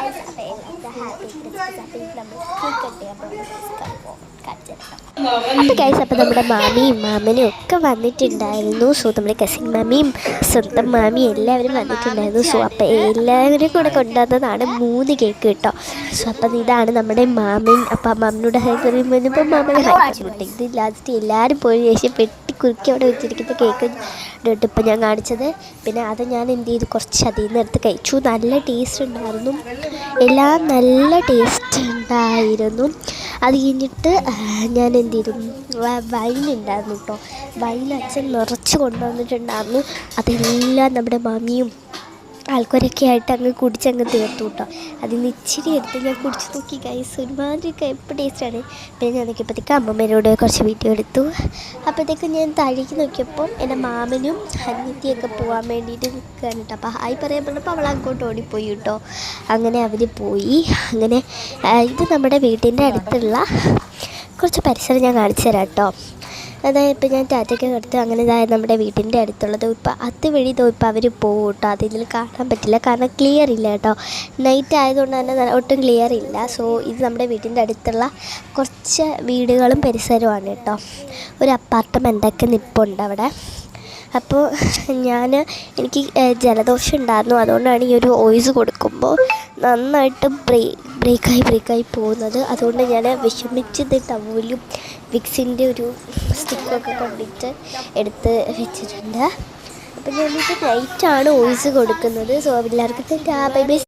Guys, അപ്പോൾ എല്ലാവർക്കും happy Christmas. അപ്പോൾ ഇത് നമ്മൾ കേക്ക് കട്ട് ചെയ്യാൻ അപ്പോൾ ഗൈസ്, അപ്പോൾ നമ്മുടെ മാമിയും മാമനും ഒക്കെ വന്നിട്ടുണ്ടായിരുന്നു. സോ നമ്മുടെ കസിൻ മാമിയും സ്വന്തം മാമിയും എല്ലാവരും വന്നിട്ടുണ്ടായിരുന്നു. സോ അപ്പോൾ എല്ലാവരും കൂടെ കൊണ്ടുവന്നതാണ് 3 കേക്ക് കേട്ടോ. സോ അപ്പം ഇതാണ് നമ്മുടെ മാമൻ. അപ്പോൾ മാമനോട് ഹൈ പറയുമ്പോൾ മാമനെ ഹൈ പറഞ്ഞിട്ട് ഇത് ലാസ്റ്റ് എല്ലാവരും പോയി ശേഷം കുറുക്കി അവിടെ വെച്ചിരിക്കുന്ന കേക്ക് ഇപ്പം ഞാൻ കാണിച്ചത്. പിന്നെ അത് ഞാൻ എന്ത് ചെയ്തു, കുറച്ച് അതിൽ നിന്ന് എടുത്ത് കഴിച്ചു. നല്ല ടേസ്റ്റ് ഉണ്ടായിരുന്നു, എല്ലാം നല്ല ടേസ്റ്റ് ഉണ്ടായിരുന്നു. അത് കഴിഞ്ഞിട്ട് ഞാൻ എന്ത് ചെയ്തു, വൈനുണ്ടായിരുന്നു കേട്ടോ. വൈൻ അച്ഛൻ നിറച്ച് കൊണ്ടുവന്നിട്ടുണ്ടായിരുന്നു. അതെല്ലാം നമ്മുടെ മമ്മിയും ആൾക്കാരൊക്കെ ആയിട്ട് അങ്ങ് കുടിച്ചങ്ങ് തീർത്തു കേട്ടോ. അതിൽ നിന്ന് ഇച്ചിരി എടുത്ത് ഞാൻ കുടിച്ച് നോക്കി ഗൈസ്. ഒരുമാതിരിയൊക്കെ എപ്പോൾ ടേസ്റ്റാണ്. പിന്നെ ഞാൻ നോക്കിയപ്പോഴത്തേക്ക് അമ്മമ്മേനോട് കുറച്ച് വീഡിയോ എടുത്തു. അപ്പോഴത്തേക്കും ഞാൻ താഴേക്ക് നോക്കിയപ്പോൾ എൻ്റെ മാമനും അനിയത്തിയൊക്കെ പോകാൻ വേണ്ടിയിട്ട് നിൽക്കുകയാണ് കേട്ടോ. അപ്പോൾ ഹായ് പറയാൻ പറഞ്ഞപ്പോൾ അവൾ അങ്ങോട്ട് ഓടിപ്പോയി കേട്ടോ. അങ്ങനെ അവർ പോയി. അങ്ങനെ ഇത് നമ്മുടെ വീട്ടിൻ്റെ അടുത്തുള്ള കുറച്ച് പരിസരം ഞാൻ കാണിച്ചു തരാം കേട്ടോ. അതായത് ഇപ്പോൾ ഞാൻ ടാറ്റയ്ക്ക് എടുത്ത് അങ്ങനെ ഇതായത് നമ്മുടെ വീട്ടിൻ്റെ അടുത്തുള്ളത്. ഇപ്പോൾ അതുവഴി ഇപ്പോൾ അവർ പോകും കേട്ടോ. അതിൽ കാണാൻ പറ്റില്ല, കാരണം ക്ലിയർ ഇല്ല കേട്ടോ. നൈറ്റ് ആയതുകൊണ്ട് തന്നെ ഒട്ടും ക്ലിയർ ഇല്ല. സോ ഇത് നമ്മുടെ വീട്ടിൻ്റെ അടുത്തുള്ള കുറച്ച് വീടുകളും പരിസരവുമാണ് കേട്ടോ. ഒരു അപ്പാർട്ട്മെൻ്റൊക്കെ നിൽപ്പുണ്ട് അവിടെ. അപ്പോൾ എനിക്ക് ജലദോഷം ഉണ്ടായിരുന്നു. അതുകൊണ്ടാണ് ഈ ഒരു വോയിസ് കൊടുക്കുമ്പോൾ നന്നായിട്ട് ബ്രേക്കായി പോകുന്നത്. അതുകൊണ്ട് ഞാൻ വിഷമിച്ചത് ടവലും വിക്സിൻ്റെ ഒരു സ്റ്റിക്കൊക്കെ കൊണ്ടിട്ട് എടുത്ത് വെച്ചിട്ടുണ്ട്. അപ്പോൾ ഞാനിപ്പോൾ നൈറ്റാണ് വോയിസ് കൊടുക്കുന്നത്. സോ എല്ലാവർക്കും ബൈ ബൈ.